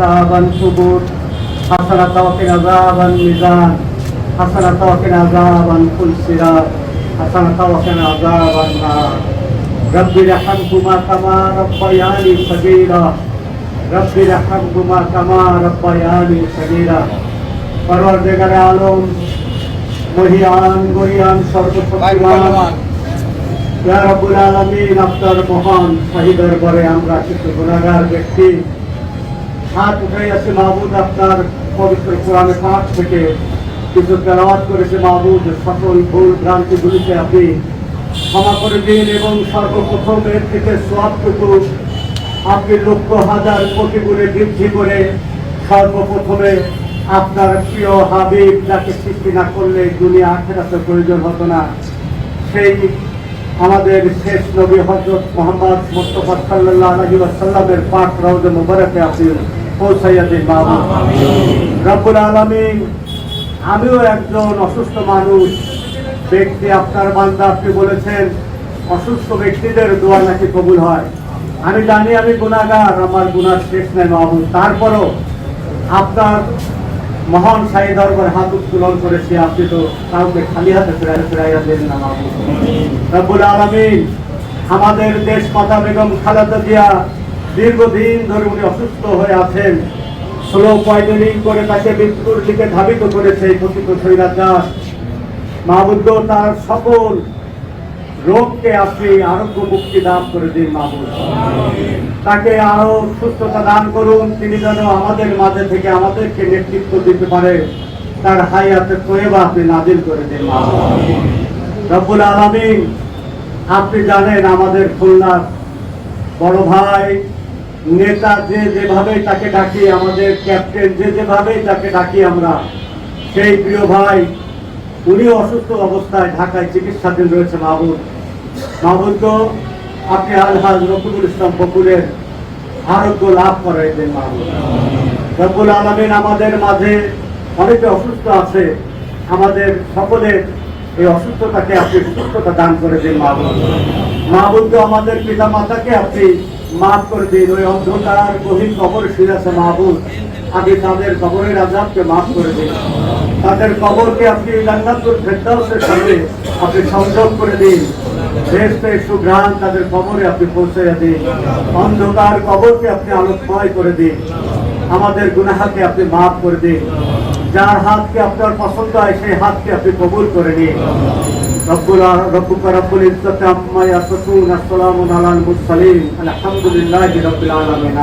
عذاب القبور حسنة وقنا عذاب الميزان حسنة وقنا عذاب الصراط حسنة وقنا عذاب النار رب ارحمهما كما ربياني صغيرا رب ارحمهما كما ربياني صغيرا পরওয়ারদিগারে আলম মহিয়ান গরিয়ান সর্বশক্তিমান ইয়া রাব্বুল আলামিন আপনার মহান শাহী দরবারে আমরা কিছু গুনাহগার ব্যক্তি হাত উঠাইয়াছি মাহবুব আপনার পবিত্র কোরআনে পাক থেকে কিছু তেলাওয়াত করেছে মাহবুব সকল ভুল ভ্রান্তিগুলিকে আপনি ক্ষমা করে দিন এবং সর্বপ্রথম এর থেকে সওয়াবটুকু আপনি লক্ষ হাজার কোটি গুণে বৃদ্ধি করে সর্বপ্রথমে আপনার প্রিয় হাবিব যাকে সৃষ্টি না করলে দুনিয়া আখিরাতের প্রয়োজন হতো না সেই আমাদের শেষ নবী হযরত মুহাম্মদ মুস্তাফা সাল্লাল্লাহু আলাইহি ওয়াসাল্লামের পাক রওজা মুবারকে আপনি পৌঁছাইয়া দিন মাহবুব রব্বুল আলামিন। আমিও একজন অসুস্থ মানুষ ব্যক্তি, আপনার বান্দা, আপনি বলেছেন অসুস্থ ব্যক্তিদের দোয়া নাকি কবুল হয়। আমি জানি আমি গুনাহগার, আমার গুনাহ শেষ নাই মাহবুব, তারপরও আপনার মহান শাহী দরবারে হাত উত্তোলন করেছি, আপনি তো কাউকে খালি হাতে ফেরাইয়া দেন না মাহবুব রব্বুল আলামিন। আমাদের দেশ মাতা বেগম খালেদা জিয়া দীর্ঘদিন ধরে উনি অসুস্থ হয়ে আছেন, স্লো পয়জনিং করে তাকে মৃত্যুর দিকে ধাবিত করেছে এই কথিত স্বৈরাচার মাহবুব। তার সকল রোগকে আপনি আরোগ্য মুক্তি দান করে দিন মাহবুব, তাকে আরো সুস্থতা দান করুন, তিনি যেন আমাদের মাঝে থেকে আমাদেরকে নেতৃত্ব দিতে পারে, তার হায়াতে তয়্যবা আপনি নাজিল করে দিন মাহবুব রব্বুল আলামিন। আপনি জানেন আমাদের খুলনার বড় ভাই নেতা যে যেভাবে তাকে ডাকি, আমাদের ক্যাপ্টেন যে যেভাবে তাকে ডাকি আমরা, সেই প্রিয় ভাই উনিও অসুস্থ অবস্থায় ঢাকায় চিকিৎসাধীন রয়েছে মাহবুব। মাহবুব আপনি আলহাজ রফিকুল ইসলাম বকুলের আরোগ্য লাভ করাই দেন মাহবুব রব্বুল আলামিন। আমাদের মাঝে অনেকে অসুস্থ আছে, আমাদের সকলের এই অসুস্থতাকে আপনি সুস্থতা দান করে দিন মাহবুব। মাহবুব আমাদের পিতা মাতাকে আপনি মাফ করে দিন, ওই অন্ধকার গহীন কবর শুয়ে আছে মাহবুব, আপনি তাদের কবরের আযাবকে মাফ করে দিন, তাদের কবরকে আপনি জান্নাতুল ফেরদাউসের সাথে আপনি সংযোগ করে দিন, বেহেশতের সুঘ্রাণ তাদের কবরে আপনি পৌঁছাইয়া দিন, অন্ধকার কবরকে আপনি আলোকময় করে দিন, আমাদের গুনাহকে আপনি মাফ করে দিন, যার হাতকে আপনার পছন্দ হয় সেই হাতকে আপনি কবুল করে নিন। রব্বুকা রব্বুল ইজ্জতি আম্মা ইয়াসিফুন, আসসালামু আলাল মুরসালিন, আলহামদুলিল্লাহি রাব্বিল আলামিন।